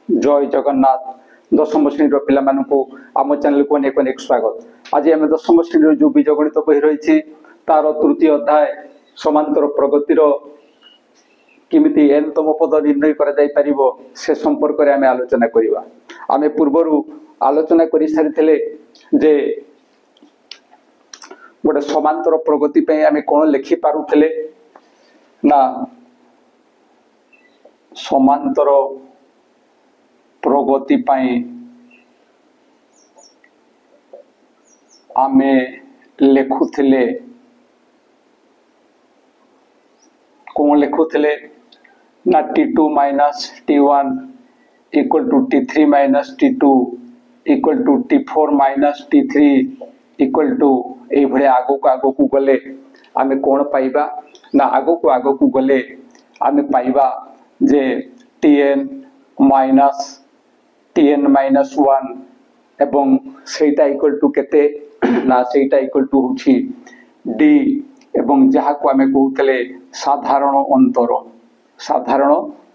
जय जगन्नाथ। दशम श्रेणी पिला आम चैनल को अनेक अनेक स्वागत। आज आम दशम श्रेणी जो बीजगणित बही रही तार तृतीय अध्याय समांतर प्रगतिर किमिति एनतम पद निर्णय करा जाय परिबो से संपर्क रे आम आलोचना करिबा। आम पूर्वरु आलोचना करि सारिथिले जे गोटे समांतर प्रगति पे आम कौन लिखि पारुथिले ना समांतर प्रगति पाई आमे लिखुथिले कौन लिखुथिले ना T2 minus T1 equal to T3 minus T2 equal to T4 minus T3 equal to ये भले आगो को गले आमे कौन पाइबा ना आगो को गले आमे पाइबा जे Tn माइनस 1 एवं सेटा इक्वल टू केते ना सेटा इक्वल टू होछि d एवं जहा को आमे कहउतले साधारण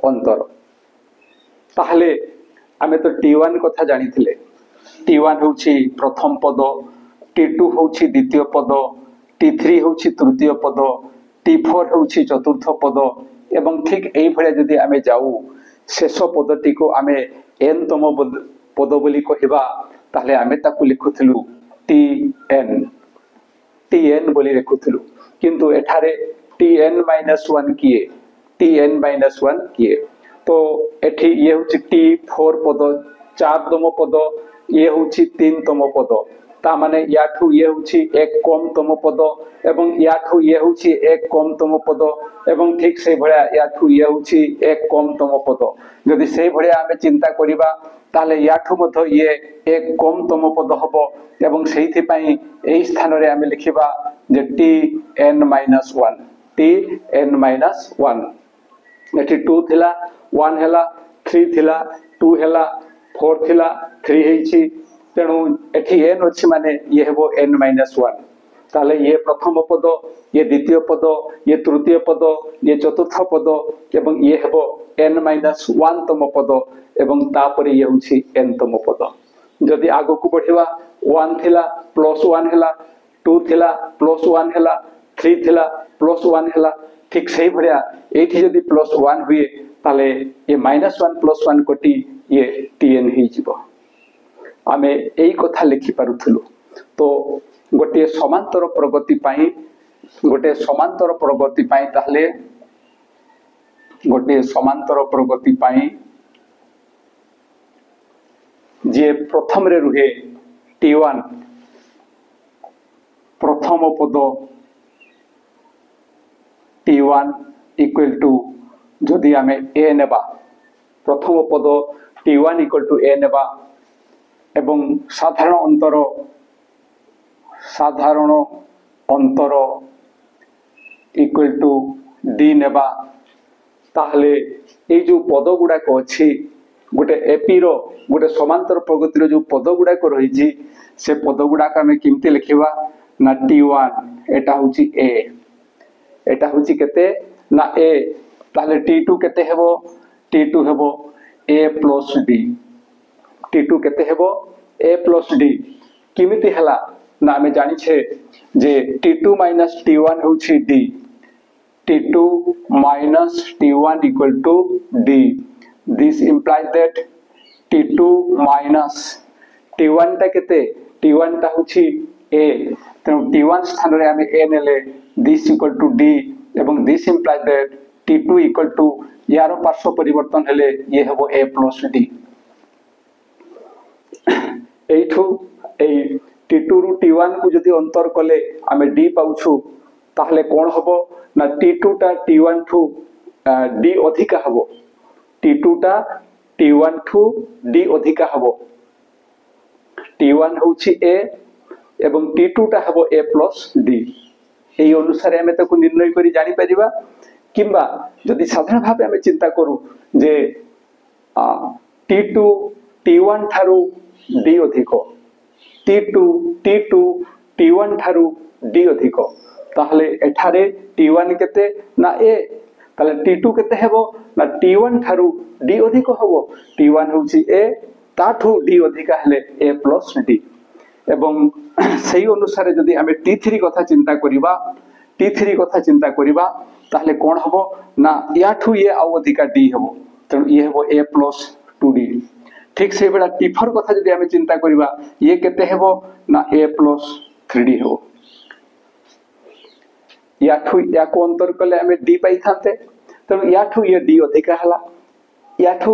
अंतर ताहले आमे तो T1 कथा जानिथिले। T1 होछि प्रथम पद, T2 होछि द्वितीय पद, T3 होछि तृतीय पद, T4 होछि चतुर्थ पद एवं ठीक एई भले जदि आमे जाऊ शेष पदटी को आमे n तम पद बोली कहबा ताहले आमे ताकू लिखुथिलु Tn बोली लिखुथिलु किंतु एठारे Tn माइनस 1 किए तो एठी ये होछि T4 पद 4 तम पद ये होछि 3 तम पद ता माने याठू ये होछि एक कम तम पद एवं याठू ये होछि एक कम तम पद एवं ठीक से भलिया याठू ये होछि एक कम तम पद। यदि से भलिया आमे चिंता करिबा ताले याठू मध ये एक कम तम पद हबो एवं सेहिथि पई एई स्थान रे आमे लिखिबा जे Tn माइनस 1 एठी 2 थिला 1 हैला 3 थिला 2 हैला 4 थिला 3 हेछि तेणु एठी n अछि माने ये हेबो n माइनस 1 ताले ये प्रथम पद ये द्वितीय पद ये तृतीय पद ये चतुर्थ पद एवं ये हेबो n माइनस 1 तम पद एवं तापरे ये होछि n तम पद। जदि आगो को बढ़िबा 1 थिला प्लस 1 हैला 2 थिला प्लस 1 हैला 3 थिला प्लस 1 हैला ठीक सही भरिया एठी जदि प्लस 1 हुए ताले ये माइनस 1 प्लस 1 कोटी ये Tn ही जिवो। आमे एई कथा लिखि पारुथलु तो गोटे समांतर प्रगति पाई ताहले गोटे समांतर प्रगति पाई जे प्रथम रे रुहे T1 प्रथम पद T1 इक्वल टू जदि आमे a नेबा प्रथम पद T1 इक्वल टू a नेबा एवं साधारण अंतर इक्वल टू d नेबा ताहले ए जो पद गुडा को अछि गोटे एपी रो गोटे समांतर प्रगति रो जो पद गुडा को रही से पद गुडा का हमें किमते लिखिबा ना T1 एटा होची a एटा होची केते ना a ताहले T2 केते हेबो T2 हेबो a प्लस d T2 केते हेबो a प्लस d किमिति हला ना हमें जानि छे जे T2 माइनस T1 होची d T2 minus T1 equal to D. This implies that T2 minus T1 टा केते T1 टा होची A तेनु T1 स्थान रे हमें A नेले this equal to D एवं this implies that T2 equal to यारो पार्श्व परिवर्तन हेले ये हेबो A plus D। एठू A T2 रु T1 को जदि अंतर कले हमें D पाउछु ताहले कोन हबो ना T2 टा T1 ठू D अधिका हबो T2 टा T1 ठू D अधिका हबो T1 होछि A एवं T2 टा हबो A प्लस D। एई अनुसार हमें ताको निर्णय करी जानि परिबा किंबा जदि साधारण भाबे हमें चिंता करू जे T2 T1 Tharu D अधिको T2 T1 Tharu D अधिको ताहले एठारे T1 केते ना A ताले T2 केते हेबो ना T1 थारु D अधिक हेबो T1 होउची A ताठू D अधिक हेले A प्लस D एवं सही अनुसार जदि आमे T3 कथा चिंता करिबा T3 कथा चिंता करिबा ताहले कोन हबो ना याठू ये आउ अधिक D हेबो त ये हेबो A प्लस 2D ठीक से बेला T4 कथा जदि आमे चिंता करिबा ये केते हेबो ना A प्लस 3D हेबो याठू या को अंतर कले आमे D पाई थाते त याठू ये D अधिक हला याठू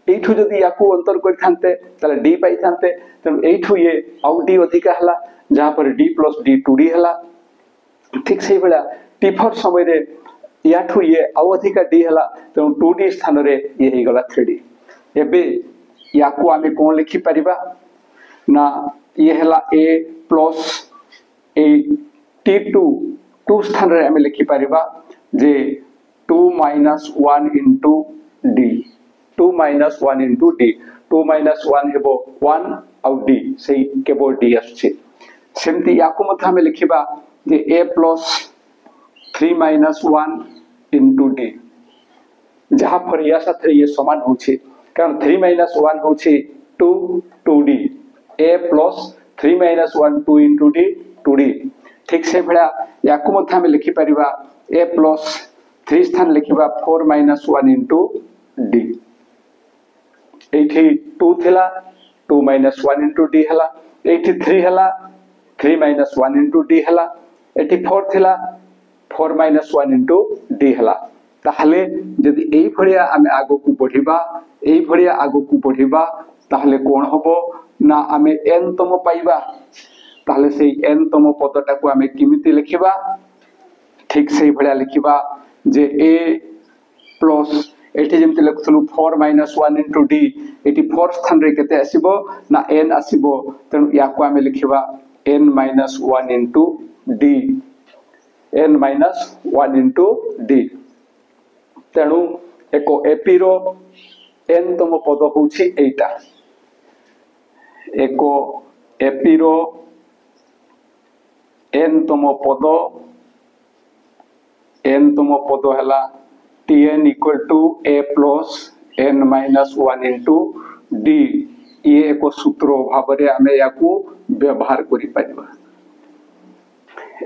एठू जदि याकू अंतर कर थाते तले D पाई थाते त एठू ये आउ D अधिक हला जहां पर D प्लस D 2D हला ठीक से बेला T4 समय रे याठू ये आउ अधिक D हला त 2D स्थान रे ये हे गला 3D एबे याकू आमे कोन लिखि परिबा ना ये हला A प्लस A T2 2 स्थान रे आमे लिखि परिबा जे 2 minus 1 into D 2 minus 1 into D 2 minus 1 हेबो 1 आउ D सेही केवल D आछे सेमती याकू मथा हमें लिखिबा जे A plus 3 minus 1 into D जहां पर या साथ ये समान होछे कारण 3 minus 1 होछे 2 2D A plus 3 minus 1 2 into D 2D ठीक से भला याकू मथा हमें लिखि परिबा A plus 3 स्थान लिखिबा 4 minus 1 into D एठी 2 थिला 2 minus 1 into D हला एठी 3 हला 3 minus 1 into D हला एठी 4 थिला 4 minus 1 into D हला ताहले जदि एई भरिया आमे आगो को बढ़िबा एई भरिया आगो को बढ़िबा ताहले कोन हबो ना आमे n तम पाइबा ताहले सेई n तम पदटा को आमे किमिति लिखिबा ठीक सेई भरिया लिखिबा जे A प्लस एठी जेमति लिखथलु 4 minus 1 into D एठी 4 स्थान रे केते आसीबो ना n आसीबो तनु याको आमे लिखिबा n minus 1 into D n minus 1 into D तनु एको एपी रो n तम पद होउछि एटा एको एपी रो n तम पद हला Tn equal to A plus n minus 1 into D ये एको सूत्र भाबरे आमे याकू व्यवहार करि पाइबा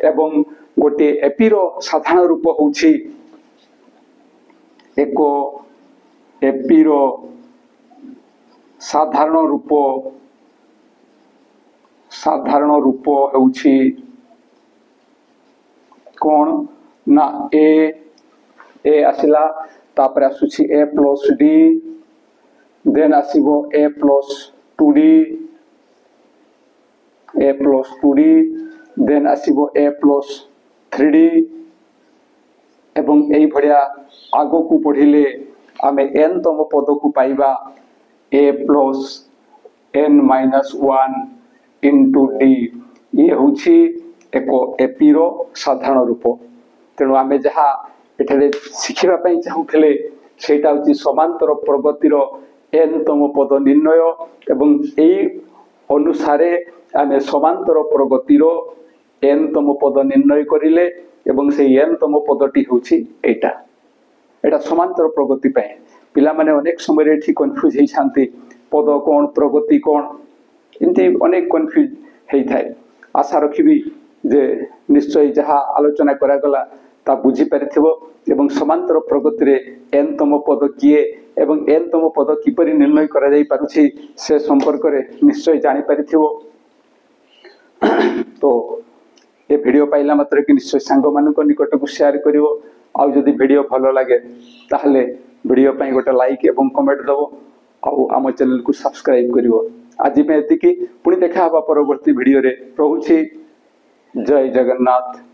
एवं गोटे एपी रो साधारण रूप होउछि एको एपी रो साधारण रूप होउछि कोन ना ए आसिला तापर आसुछि A plus D देन आसीबो A plus 2D देन आसीबो A plus 3D एवं एई भड़िया आगो को पढ़िले आमे n तम पद को पाइबा A plus n minus 1 into D ये होछि एको एपी रो साधारण रूप तेणु आमे जहा एठारे शिखिबा पई चाहुथले सेटा होछि समांतर प्रगतिर n तम पद निर्णय एवं एई अनुसारे आमे समांतर प्रगतिर n तम पद निर्णय करिले एवं से n तम पदटी होछि एटा समांतर प्रगति पई पिला माने अनेक समय एठी कंफ्यूज हेइ छांती पद कोन प्रगति कोन इंती अनेक कंफ्यूज हेइ थाए आशा रखिबी जे निश्चय जहा आलोचना करा गला ता बुझी परिथिबो एवं समांतर प्रगति रे n तम पद किए एवं n तम पद किपरि निर्णय करा जाई पारुछि से संपर्क रे निश्चय जानि परिथिबो तो ए वीडियो पाइला मात्र कि निश्चय सांग मानक निकट को शेयर करिवो आ जदि वीडियो भलो लागे ताहले वीडियो पई गोटे लाइक एवं कमेंट दबो आ आम चैनल को सब्सक्राइब करिवो आज में एतिकी पुणी देखा परवर्ती वीडियो रे रहूछि जय जगन्नाथ।